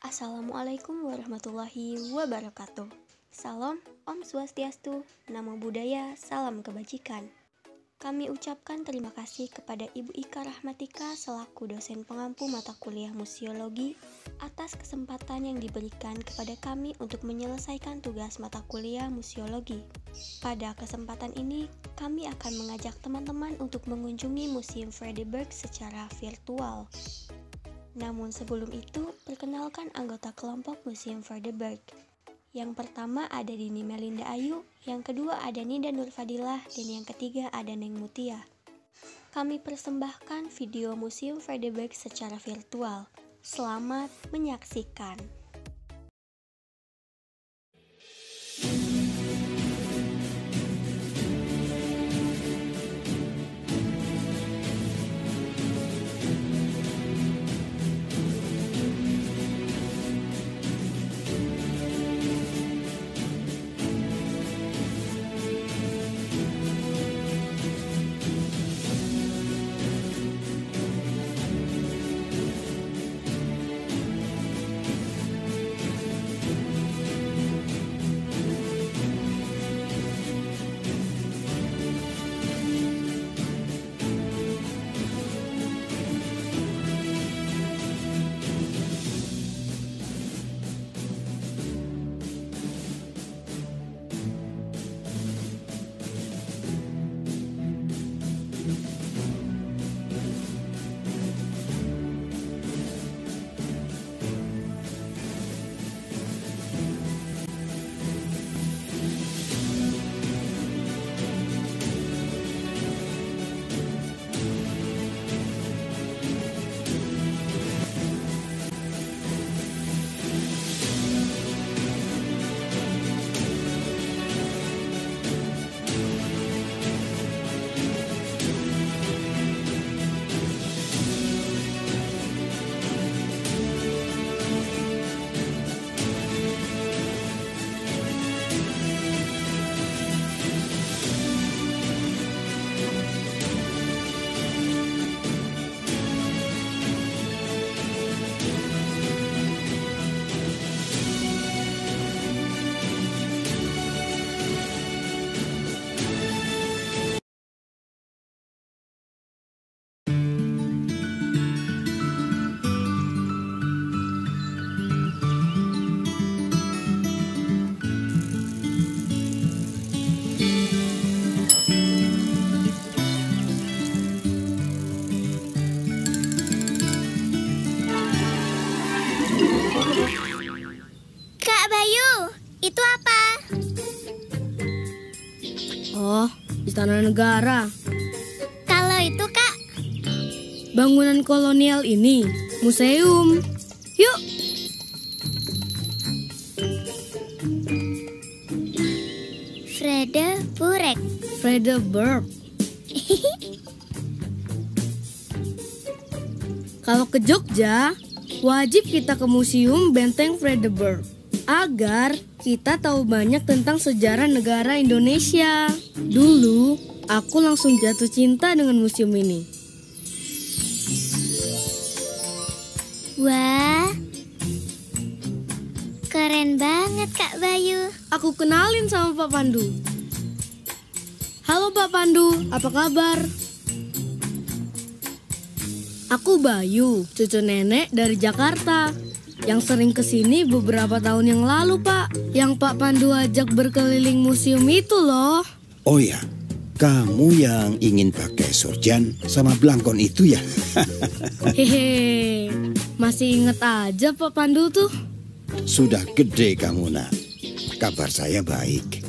Assalamualaikum warahmatullahi wabarakatuh. Salam, Om Swastiastu, Namo Buddhaya, salam kebajikan. Kami ucapkan terima kasih kepada Ibu Ika Rahmatika selaku dosen pengampu mata kuliah museologi atas kesempatan yang diberikan kepada kami untuk menyelesaikan tugas mata kuliah museologi. Pada kesempatan ini, kami akan mengajak teman-teman untuk mengunjungi Museum Vredenburg secara virtual. Namun sebelum itu, perkenalkan anggota kelompok Museum Vredenburg. Yang pertama ada Dini Melinda Ayu, yang kedua ada Nida Nurfadilah, dan yang ketiga ada Neng Mutia. Kami persembahkan video Museum Vredenburg secara virtual. Selamat menyaksikan. Kak Bayu, itu apa? Oh, Istana Negara. Kalau itu Kak, Bangunan kolonial ini, museum. Yuk. Vredenburg. Vredenburg. Kalau ke Jogja, wajib kita ke Museum Benteng Vredenburg agar kita tahu banyak tentang sejarah negara Indonesia. Dulu, aku langsung jatuh cinta dengan museum ini. Wah, keren banget Kak Bayu. Aku kenalin sama Pak Pandu. Halo Pak Pandu, apa kabar? Aku Bayu, cucu nenek dari Jakarta, yang sering kesini beberapa tahun yang lalu, Pak. Yang Pak Pandu ajak berkeliling museum itu loh. Oh ya, kamu yang ingin pakai sorjan sama belangkon itu ya? Hehe, masih inget aja Pak Pandu tuh. Sudah gede kamu nak, kabar saya baik.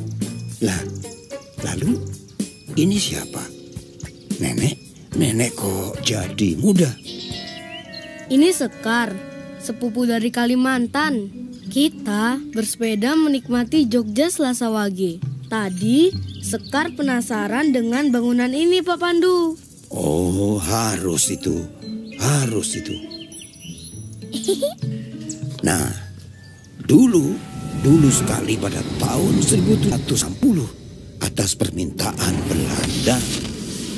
Lah, lalu ini siapa? Nenek kok jadi muda? Ini Sekar, sepupu dari Kalimantan. Kita bersepeda menikmati Jogja Selasa Wage. Tadi Sekar penasaran dengan bangunan ini Pak Pandu. Oh, harus itu. Nah, dulu sekali pada tahun 1710 atas permintaan Belanda,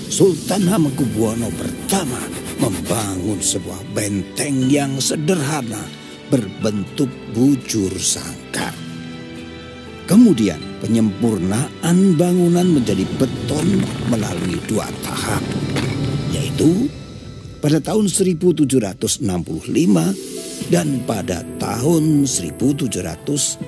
Sultan Hamengkubuwono pertama membangun sebuah benteng yang sederhana berbentuk bujur sangkar. Kemudian penyempurnaan bangunan menjadi beton melalui 2 tahap, yaitu pada tahun 1765 dan pada tahun 1767.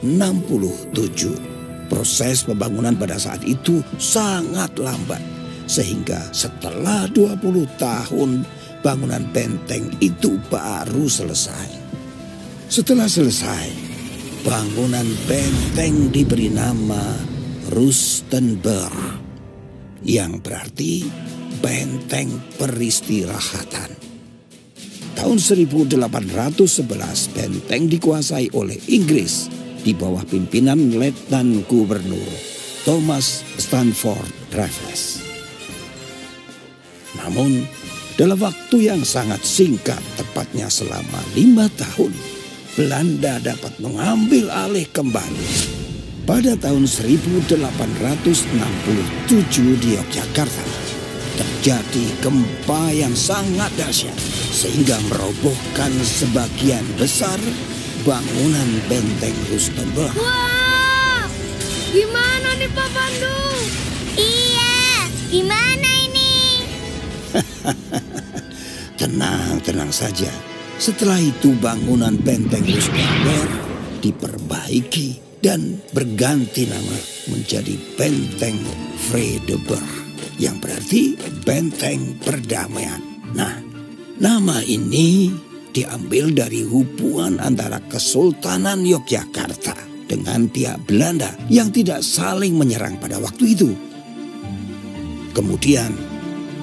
Proses pembangunan pada saat itu sangat lambat, sehingga setelah 20 tahun bangunan benteng itu baru selesai. Setelah selesai, bangunan benteng diberi nama Rustenburg, yang berarti benteng peristirahatan. Tahun 1811 benteng dikuasai oleh Inggris di bawah pimpinan Letnan Gubernur Thomas Stanford Raffles. Namun dalam waktu yang sangat singkat, tepatnya selama 5 tahun, Belanda dapat mengambil alih kembali. Pada tahun 1867 di Yogyakarta terjadi gempa yang sangat dahsyat sehingga merobohkan sebagian besar bangunan benteng Rustenburg. Wah, gimana nih Pak Pandu? Iya, gimana ini? Tenang saja. Setelah itu bangunan benteng Rustenburg diperbaiki dan berganti nama menjadi Benteng Vredeburg, yang berarti benteng perdamaian. Nah, nama ini diambil dari hubungan antara Kesultanan Yogyakarta dengan pihak Belanda yang tidak saling menyerang pada waktu itu. Kemudian,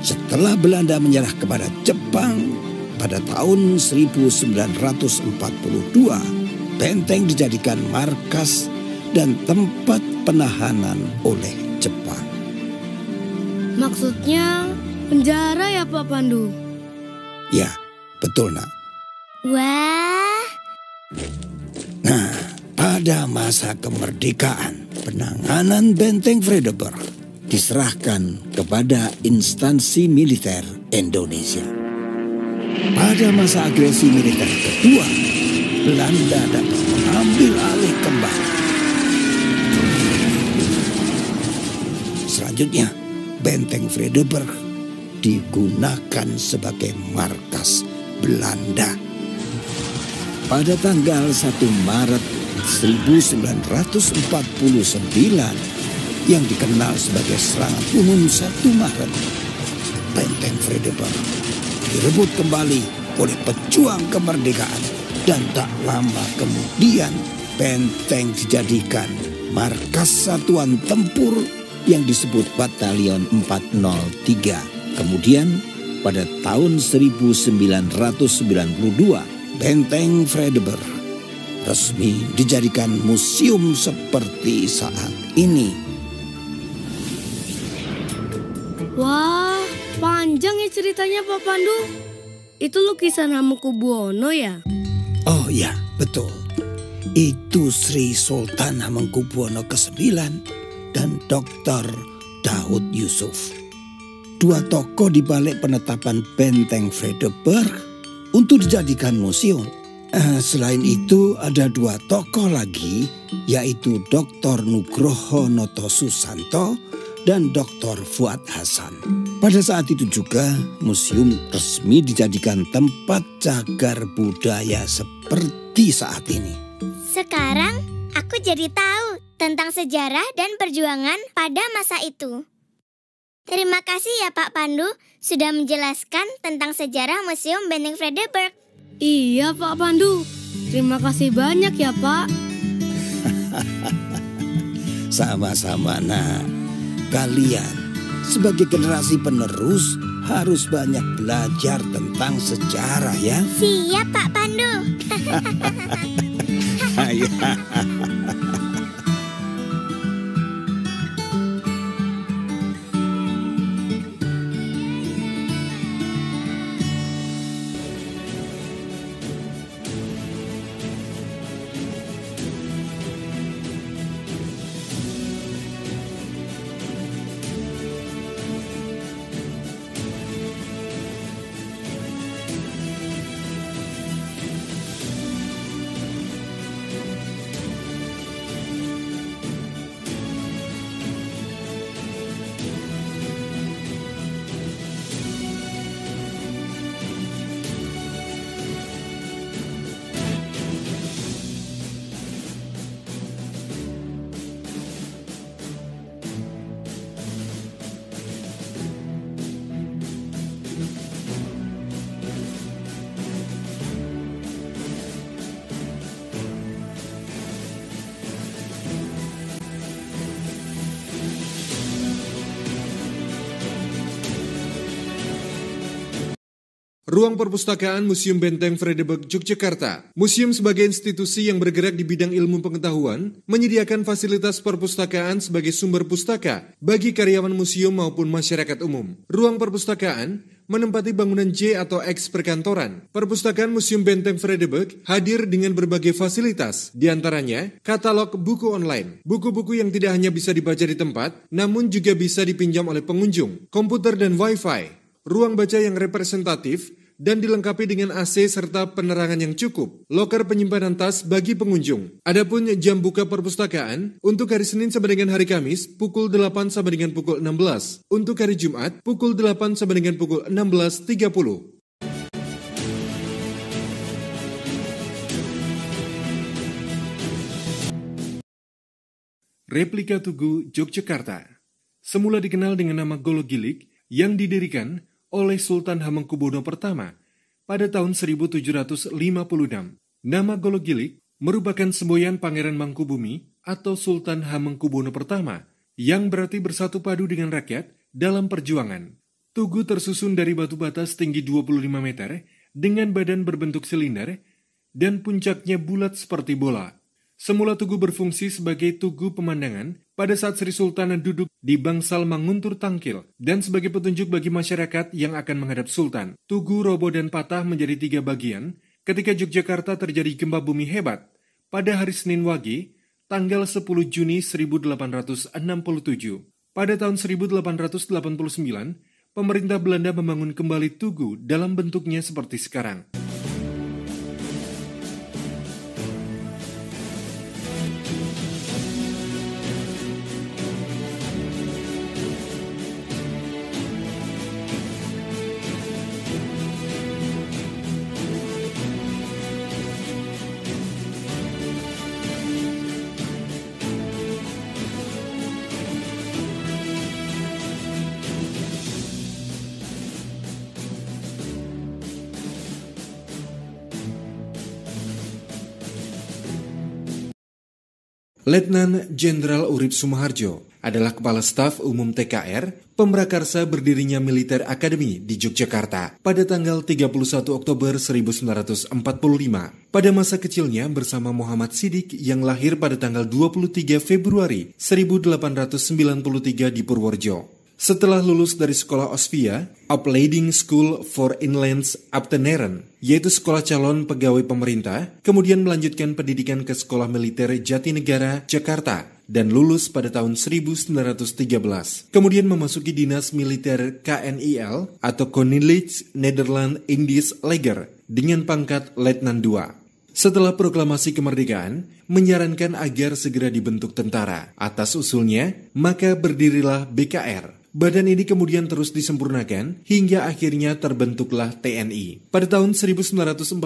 setelah Belanda menyerah kepada Jepang pada tahun 1942, benteng dijadikan markas dan tempat penahanan oleh Jepang. Maksudnya penjara ya Pak Pandu? Ya, betul nak. Wah, Nah, pada masa kemerdekaan, penanganan benteng Vredeburg diserahkan kepada instansi militer Indonesia. Pada masa agresi militer kedua, Belanda dapat mengambil alih kembali. Selanjutnya, benteng Vredeburg digunakan sebagai markas Belanda. Pada tanggal 1 Maret 1949 yang dikenal sebagai serangan umum 1 Maret, benteng Vredeburg direbut kembali oleh pejuang kemerdekaan dan tak lama kemudian benteng dijadikan markas satuan tempur yang disebut Batalion 403. Kemudian pada tahun 1992 benteng Vredeburg resmi dijadikan museum seperti saat ini. Wah, panjang ya ceritanya Pak Pandu. Itu lukisan Hamengkubuwono ya? Oh ya, betul. Itu Sri Sultan Hamengkubuwono ke-9 dan Dr. Daud Yusuf. 2 tokoh di balik penetapan benteng Vredeburg untuk dijadikan museum. Selain itu ada 2 tokoh lagi, yaitu Dr. Nugroho Noto Susanto dan Dr. Fuad Hasan. Pada saat itu juga museum resmi dijadikan tempat cagar budaya seperti saat ini. sekarang aku jadi tahu tentang sejarah dan perjuangan pada masa itu. Terima kasih ya Pak Pandu sudah menjelaskan tentang sejarah Museum Benteng Vredeburg. Iya Pak Pandu, terima kasih banyak ya Pak. Sama-sama nak. Kalian sebagai generasi penerus harus banyak belajar tentang sejarah ya. Siap Pak Pandu. Ayo. Ruang Perpustakaan Museum Benteng Vredenburg, Yogyakarta. Museum sebagai institusi yang bergerak di bidang ilmu pengetahuan, menyediakan fasilitas perpustakaan sebagai sumber pustaka bagi karyawan museum maupun masyarakat umum. Ruang perpustakaan menempati bangunan J atau X perkantoran. Perpustakaan Museum Benteng Vredenburg hadir dengan berbagai fasilitas, diantaranya katalog buku online, buku-buku yang tidak hanya bisa dibaca di tempat, namun juga bisa dipinjam oleh pengunjung, komputer dan wifi, ruang baca yang representatif dan dilengkapi dengan AC serta penerangan yang cukup, loker penyimpanan tas bagi pengunjung. Adapun jam buka perpustakaan untuk hari Senin sampai dengan hari Kamis pukul 8 sampai dengan pukul 16. Untuk hari Jumat pukul 8 sampai dengan pukul 16.30. Replika Tugu Yogyakarta. Semula dikenal dengan nama Golo Gilig yang didirikan oleh Sultan Hamengkubuwono pertama pada tahun 1756. Nama Golo Gilig merupakan semboyan Pangeran Mangkubumi atau Sultan Hamengkubuwono pertama yang berarti bersatu padu dengan rakyat dalam perjuangan. Tugu tersusun dari batu bata setinggi 25 meter dengan badan berbentuk silinder dan puncaknya bulat seperti bola. Semula Tugu berfungsi sebagai tugu pemandangan pada saat Sri Sultan duduk di bangsal Manguntur Tangkil dan sebagai petunjuk bagi masyarakat yang akan menghadap Sultan. Tugu roboh dan patah menjadi 3 bagian ketika Yogyakarta terjadi gempa bumi hebat pada hari Senin Wage, tanggal 10 Juni 1867. Pada tahun 1889, pemerintah Belanda membangun kembali Tugu dalam bentuknya seperti sekarang. Letnan Jenderal Urip Sumoharjo adalah Kepala Staf Umum TKR, pemrakarsa berdirinya Militer Academy di Yogyakarta pada tanggal 31 Oktober 1945. Pada masa kecilnya bersama Muhammad Siddiq yang lahir pada tanggal 23 Februari 1893 di Purworejo. Setelah lulus dari sekolah Osvia, Opleiding School for Inlands Ambtenaren, yaitu sekolah calon pegawai pemerintah, kemudian melanjutkan pendidikan ke Sekolah Militer Jatinegara, Jakarta, dan lulus pada tahun 1913. Kemudian memasuki dinas militer KNIL atau Koninklijke Nederland Indisch Leger dengan pangkat Letnan II. Setelah proklamasi kemerdekaan, menyarankan agar segera dibentuk tentara. Atas usulnya, maka berdirilah BKR. Badan ini kemudian terus disempurnakan hingga akhirnya terbentuklah TNI. Pada tahun 1948,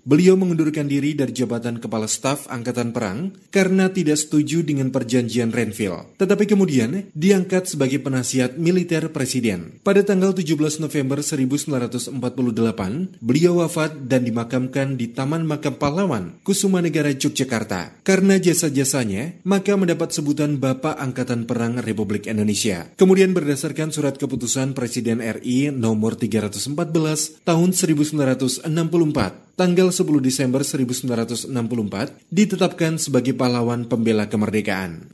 beliau mengundurkan diri dari jabatan Kepala Staf Angkatan Perang karena tidak setuju dengan perjanjian Renville. Tetapi kemudian diangkat sebagai penasihat militer presiden. Pada tanggal 17 November 1948, beliau wafat dan dimakamkan di Taman Makam Pahlawan, Kusumanegara, Yogyakarta. Karena jasa-jasanya, maka mendapat sebutan Bapak Angkatan Perang Republik Indonesia. Kemudian berdasarkan surat keputusan Presiden RI nomor 314 tahun 1964, tanggal 10 Desember 1964, ditetapkan sebagai pahlawan pembela kemerdekaan.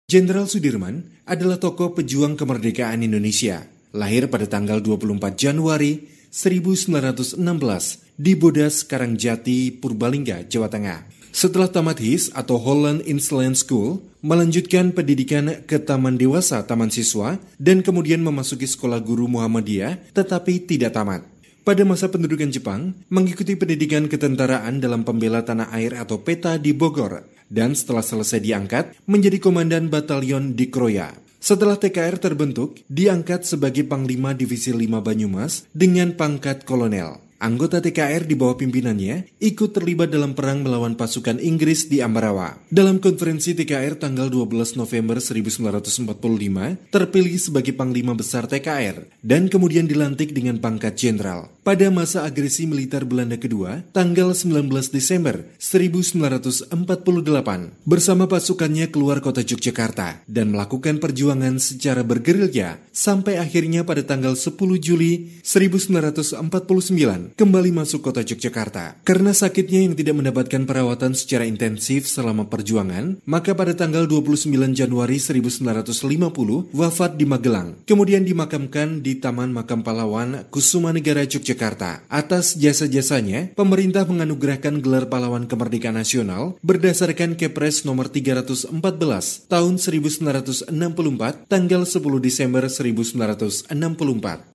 Jenderal Sudirman adalah tokoh pejuang kemerdekaan Indonesia. Lahir pada tanggal 24 Januari 1916 di Bodas, Karangjati, Purbalingga, Jawa Tengah. Setelah tamat HIS atau Holland Insolent School, melanjutkan pendidikan ke Taman Dewasa, Taman Siswa, dan kemudian memasuki Sekolah Guru Muhammadiyah, tetapi tidak tamat. Pada masa pendudukan Jepang, mengikuti pendidikan ketentaraan dalam pembela tanah air atau PETA di Bogor, dan setelah selesai diangkat, menjadi Komandan Batalion di Kroya. Setelah TKR terbentuk, diangkat sebagai Panglima Divisi 5 Banyumas dengan pangkat kolonel. Anggota TKR di bawah pimpinannya ikut terlibat dalam perang melawan pasukan Inggris di Ambarawa. Dalam konferensi TKR tanggal 12 November 1945, terpilih sebagai Panglima Besar TKR dan kemudian dilantik dengan pangkat jenderal. pada masa agresi militer Belanda kedua tanggal 19 Desember 1948 bersama pasukannya keluar kota Yogyakarta dan melakukan perjuangan secara bergerilya sampai akhirnya pada tanggal 10 Juli 1949 kembali masuk kota Yogyakarta. Karena sakitnya yang tidak mendapatkan perawatan secara intensif selama perjuangan, maka pada tanggal 29 Januari 1950 wafat di Magelang, kemudian dimakamkan di Taman Makam Pahlawan Kusumanegara Yogyakarta. Atas jasa-jasanya, pemerintah menganugerahkan gelar Pahlawan Kemerdekaan Nasional berdasarkan Kepres nomor 314 tahun 1964 tanggal 10 Desember 1964.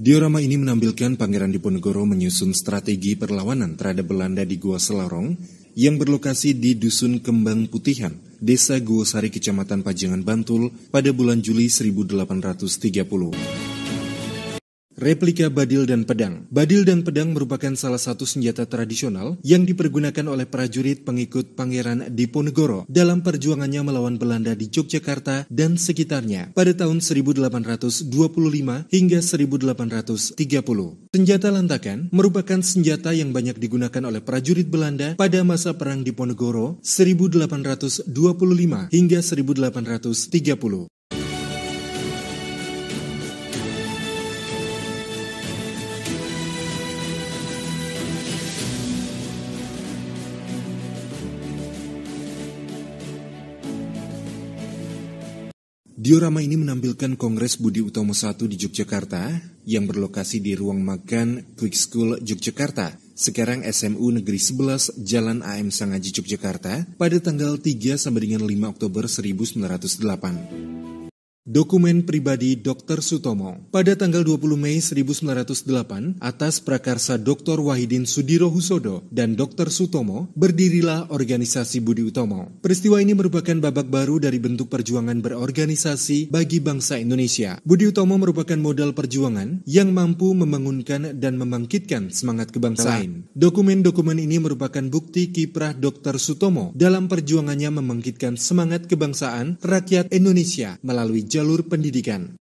Diorama ini menampilkan Pangeran Diponegoro menyusun strategi perlawanan terhadap Belanda di Gua Selarong yang berlokasi di Dusun Kembang Putihan, Desa Guosari, Kecamatan Pajangan, Bantul pada bulan Juli 1830. Replika badil dan pedang. Badil dan pedang merupakan salah satu senjata tradisional yang dipergunakan oleh prajurit pengikut Pangeran Diponegoro dalam perjuangannya melawan Belanda di Yogyakarta dan sekitarnya pada tahun 1825 hingga 1830. Senjata lantakan merupakan senjata yang banyak digunakan oleh prajurit Belanda pada masa Perang Diponegoro 1825 hingga 1830. Diorama ini menampilkan Kongres Budi Utomo I di Yogyakarta yang berlokasi di Ruang Makan Quick School Yogyakarta, sekarang SMU Negeri 11 Jalan AM Sangaji Yogyakarta pada tanggal 3 sampai dengan 5 Oktober 1908. Dokumen pribadi Dr. Sutomo. Pada tanggal 20 Mei 1908, atas prakarsa Dr. Wahidin Sudirohusodo dan Dr. Sutomo, berdirilah organisasi Budi Utomo. Peristiwa ini merupakan babak baru dari bentuk perjuangan berorganisasi bagi bangsa Indonesia. Budi Utomo merupakan modal perjuangan yang mampu membangunkan dan membangkitkan semangat kebangsaan. Dokumen-dokumen ini merupakan bukti kiprah Dr. Sutomo dalam perjuangannya membangkitkan semangat kebangsaan rakyat Indonesia melalui jalur pendidikan.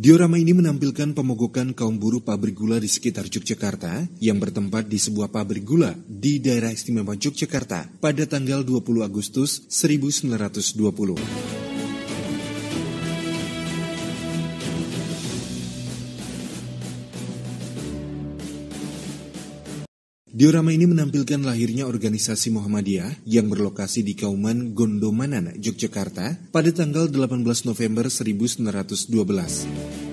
Diorama ini menampilkan pemogokan kaum buruh pabrik gula di sekitar Yogyakarta yang bertempat di sebuah pabrik gula di daerah istimewa Yogyakarta pada tanggal 20 Agustus 1920. Diorama ini menampilkan lahirnya organisasi Muhammadiyah yang berlokasi di Kauman Gondomanan, Yogyakarta pada tanggal 18 November 1912.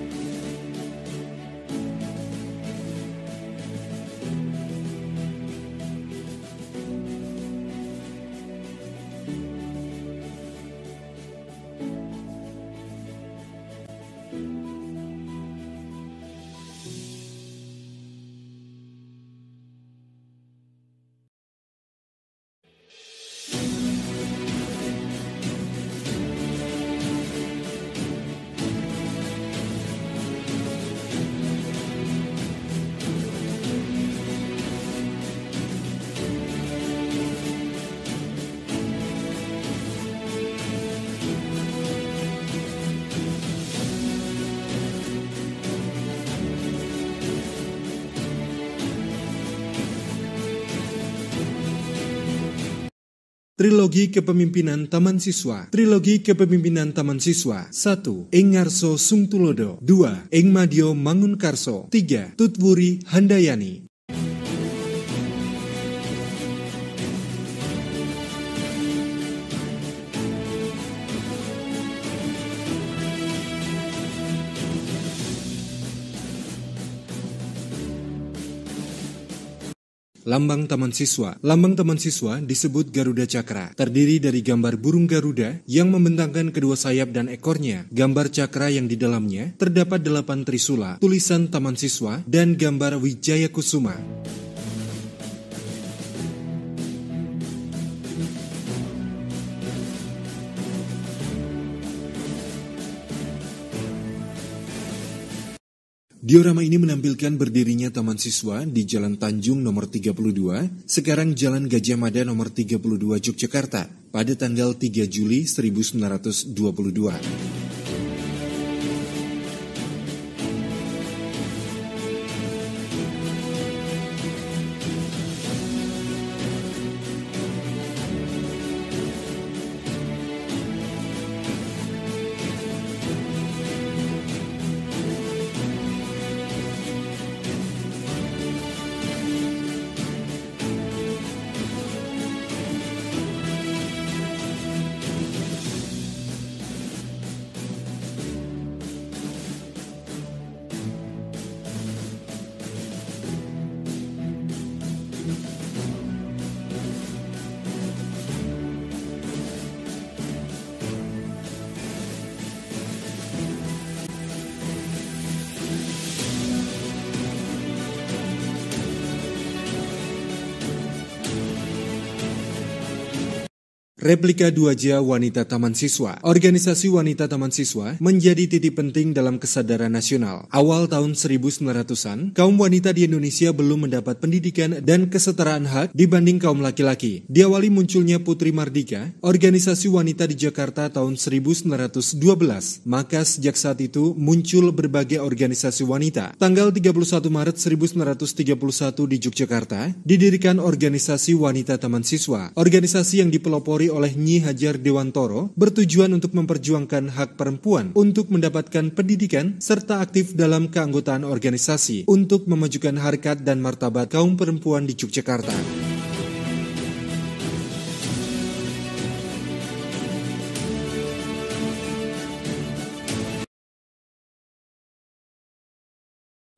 Trilogi Kepemimpinan Taman Siswa. Trilogi Kepemimpinan Taman Siswa. 1. Ing Ngarso Sungtulodo. 2. Ing Madyo Mangunkarso. 3. Tutwuri Handayani. Lambang Taman Siswa. Lambang Taman Siswa disebut Garuda Cakra, terdiri dari gambar burung Garuda yang membentangkan kedua sayap dan ekornya, gambar cakra yang di dalamnya terdapat 8 trisula, tulisan Taman Siswa, dan gambar Wijaya Kusuma. Diorama ini menampilkan berdirinya Taman Siswa di Jalan Tanjung nomor 32, sekarang Jalan Gajah Mada nomor 32 Yogyakarta, pada tanggal 3 Juli 1922. Replika 2J Wanita Taman Siswa. Organisasi Wanita Taman Siswa menjadi titik penting dalam kesadaran nasional. Awal tahun 1900-an, kaum wanita di Indonesia belum mendapat pendidikan dan kesetaraan hak dibanding kaum laki-laki. Diawali munculnya Putri Mardika, organisasi wanita di Jakarta tahun 1912. Maka sejak saat itu muncul berbagai organisasi wanita. Tanggal 31 Maret 1931 di Yogyakarta, didirikan organisasi Wanita Taman Siswa. Organisasi yang dipelopori oleh Nyi Hajar Dewantoro bertujuan untuk memperjuangkan hak perempuan untuk mendapatkan pendidikan serta aktif dalam keanggotaan organisasi untuk memajukan harkat dan martabat kaum perempuan di Yogyakarta.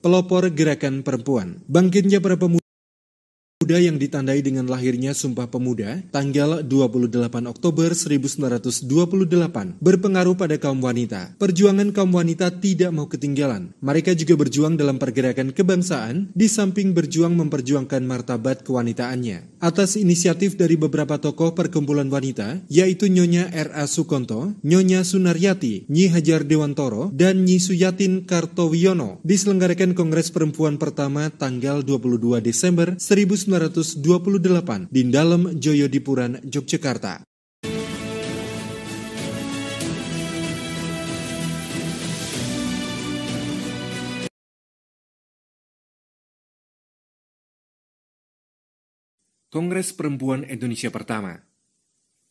Pelopor Gerakan Perempuan. Bangkitnya para pemuda yang ditandai dengan lahirnya Sumpah Pemuda tanggal 28 Oktober 1928 berpengaruh pada kaum wanita. Perjuangan kaum wanita tidak mau ketinggalan. Mereka juga berjuang dalam pergerakan kebangsaan di samping berjuang memperjuangkan martabat kewanitaannya. Atas inisiatif dari beberapa tokoh perkumpulan wanita, yaitu Nyonya R.A. Sukonto, Nyonya Sunaryati, Nyi Hajar Dewantoro, dan Nyi Suyatin Kartowiono, diselenggarakan Kongres Perempuan pertama tanggal 22 Desember 1928 di Dalem Joyodipuran, Yogyakarta. Kongres Perempuan Indonesia Pertama.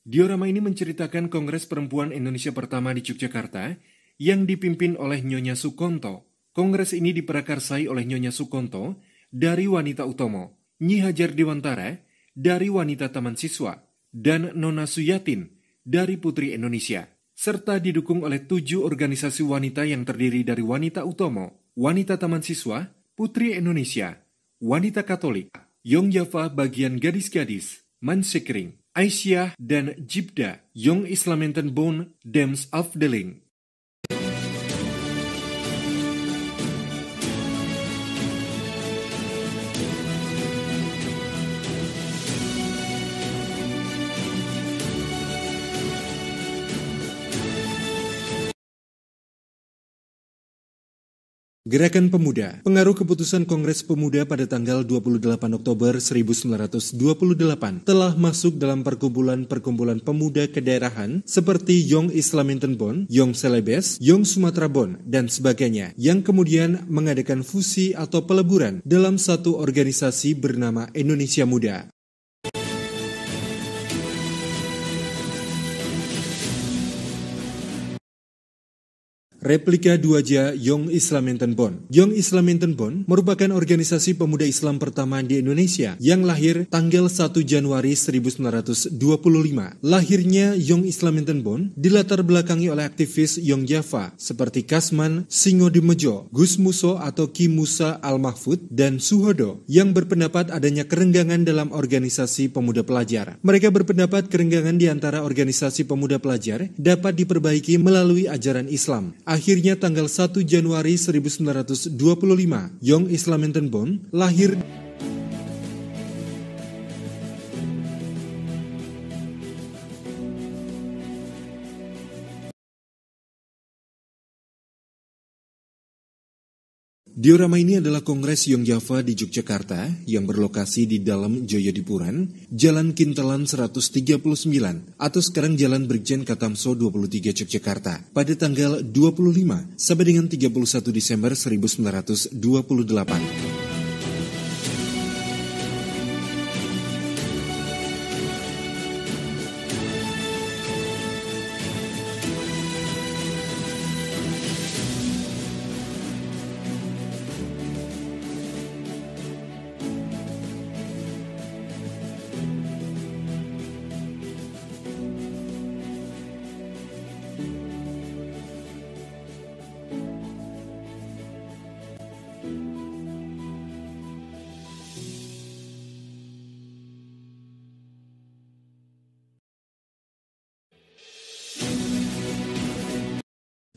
Diorama ini menceritakan Kongres Perempuan Indonesia Pertama di Yogyakarta yang dipimpin oleh Nyonya Sukonto. Kongres ini diprakarsai oleh Nyonya Sukonto dari Wanita Utomo, Nyi Hajar Dewantara dari Wanita Taman Siswa, dan Nona Suyatin dari Putri Indonesia, serta didukung oleh 7 organisasi wanita yang terdiri dari Wanita Utomo, Wanita Taman Siswa, Putri Indonesia, Wanita Katolik, Young Java Bagian Gadis-Gadis, Mansekring, Aisyah, dan Jibda, Young Islamentenbond Dems Afdeling. Gerakan Pemuda. Pengaruh keputusan Kongres Pemuda pada tanggal 28 Oktober 1928 telah masuk dalam perkumpulan-perkumpulan pemuda kedaerahan seperti Young Islamentenbond, Young Celebes, Young Sumatra Bond, dan sebagainya, yang kemudian mengadakan fusi atau peleburan dalam satu organisasi bernama Indonesia Muda. Replika Dwaja Young Islamentenbond. Young Islamentenbond merupakan organisasi pemuda Islam pertama di Indonesia yang lahir tanggal 1 Januari 1925. Lahirnya Young Islamentenbond dilatar belakangi oleh aktivis Young Java seperti Kasman Singodimedjo, Gus Muso atau Ki Musa Al-Mahfud, dan Suhodo yang berpendapat adanya kerenggangan dalam organisasi pemuda pelajar. Mereka berpendapat kerenggangan di antara organisasi pemuda pelajar dapat diperbaiki melalui ajaran Islam. Akhirnya tanggal 1 Januari 1925, Young Islamentenbond lahir. Diorama ini adalah Kongres Young Java di Yogyakarta yang berlokasi di dalam Joyodipuran, Jalan Kintalan 139 atau sekarang Jalan Brigjen Katamso 23 Yogyakarta pada tanggal 25 sampai dengan 31 Desember 1928.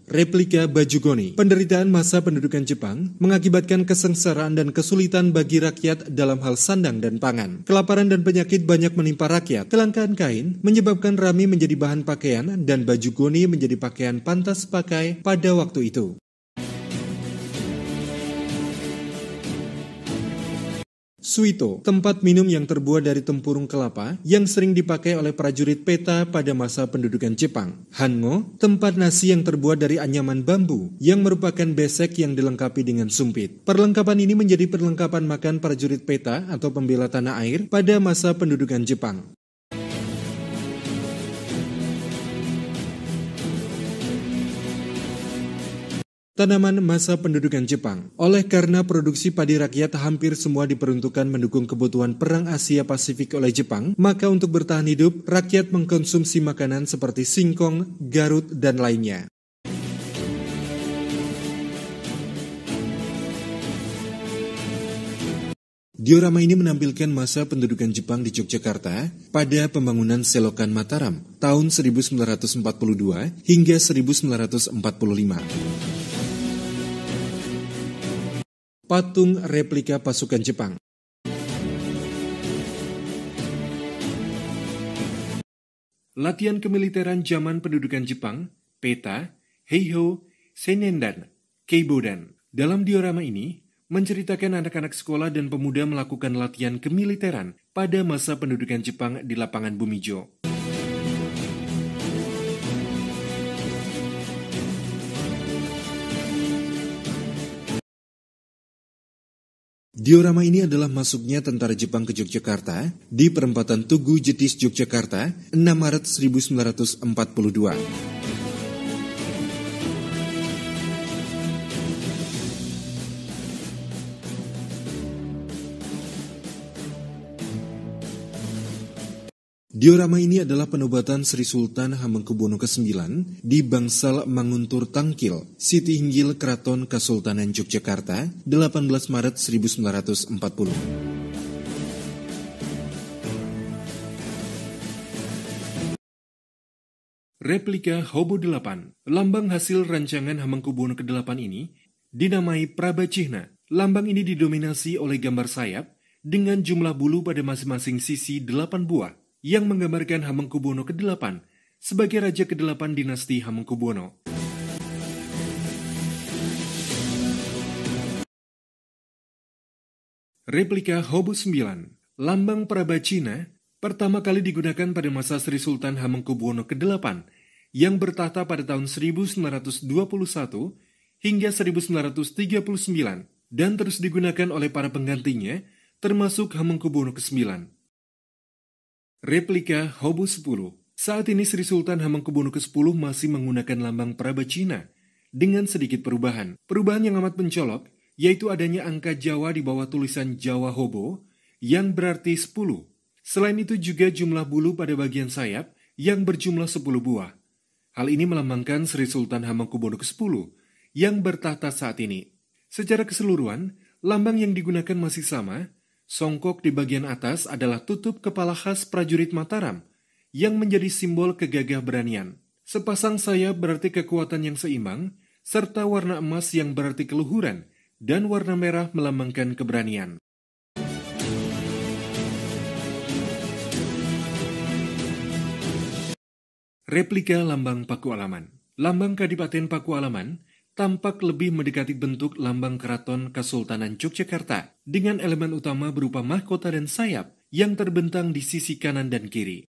Replika baju goni. Penderitaan masa pendudukan Jepang mengakibatkan kesengsaraan dan kesulitan bagi rakyat dalam hal sandang dan pangan. Kelaparan dan penyakit banyak menimpa rakyat. Kelangkaan kain menyebabkan rami menjadi bahan pakaian dan baju goni menjadi pakaian pantas pakai pada waktu itu. Suito, tempat minum yang terbuat dari tempurung kelapa yang sering dipakai oleh prajurit peta pada masa pendudukan Jepang. Hango, tempat nasi yang terbuat dari anyaman bambu yang merupakan besek yang dilengkapi dengan sumpit. Perlengkapan ini menjadi perlengkapan makan prajurit peta atau pembela tanah air pada masa pendudukan Jepang. Tanaman masa pendudukan Jepang. Oleh karena produksi padi rakyat hampir semua diperuntukkan mendukung kebutuhan perang Asia Pasifik oleh Jepang, maka untuk bertahan hidup, rakyat mengkonsumsi makanan seperti singkong, garut, dan lainnya. Diorama ini menampilkan masa pendudukan Jepang di Yogyakarta pada pembangunan Selokan Mataram tahun 1942 hingga 1945. Patung replika pasukan Jepang. Latihan kemiliteran zaman pendudukan Jepang, peta, heiho, senendan, keibodan. Dalam diorama ini, menceritakan anak-anak sekolah dan pemuda melakukan latihan kemiliteran pada masa pendudukan Jepang di lapangan Bumijo. Diorama ini adalah masuknya tentara Jepang ke Yogyakarta di perempatan Tugu Jetis Yogyakarta 6 Maret 1942. Diorama ini adalah penobatan Sri Sultan Hamengkubuwono ke-9 di Bangsal Manguntur Tangkil, Siti Hinggil Keraton Kasultanan Yogyakarta, 18 Maret 1940. Replika Hobo 8, lambang hasil rancangan Hamengkubuwono ke-8 ini, dinamai Prabacihna. Lambang ini didominasi oleh gambar sayap dengan jumlah bulu pada masing-masing sisi 8 buah, yang menggambarkan Hamengkubuwono ke-8 sebagai Raja ke-8 dinasti Hamengkubuwono. Replika Hobo 9, lambang Prabacina, pertama kali digunakan pada masa Sri Sultan Hamengkubuwono ke-8 yang bertahta pada tahun 1921 hingga 1939 dan terus digunakan oleh para penggantinya termasuk Hamengkubuwono ke-9. Replika Hobo 10. Saat ini Sri Sultan Hamengkubuwono ke-10 masih menggunakan lambang Prabacina. dengan sedikit perubahan. Perubahan yang amat mencolok, yaitu adanya angka Jawa di bawah tulisan Jawa Hobo, yang berarti 10. Selain itu juga jumlah bulu pada bagian sayap yang berjumlah 10 buah. Hal ini melambangkan Sri Sultan Hamengkubuwono ke-10 yang bertahta saat ini. Secara keseluruhan, lambang yang digunakan masih sama. Songkok di bagian atas adalah tutup kepala khas prajurit Mataram yang menjadi simbol kegagah beranian. Sepasang sayap berarti kekuatan yang seimbang, serta warna emas yang berarti keluhuran, dan warna merah melambangkan keberanian. Replika lambang Pakualaman. Lambang Kadipaten Pakualaman tampak lebih mendekati bentuk lambang Keraton Kesultanan Yogyakarta dengan elemen utama berupa mahkota dan sayap yang terbentang di sisi kanan dan kiri.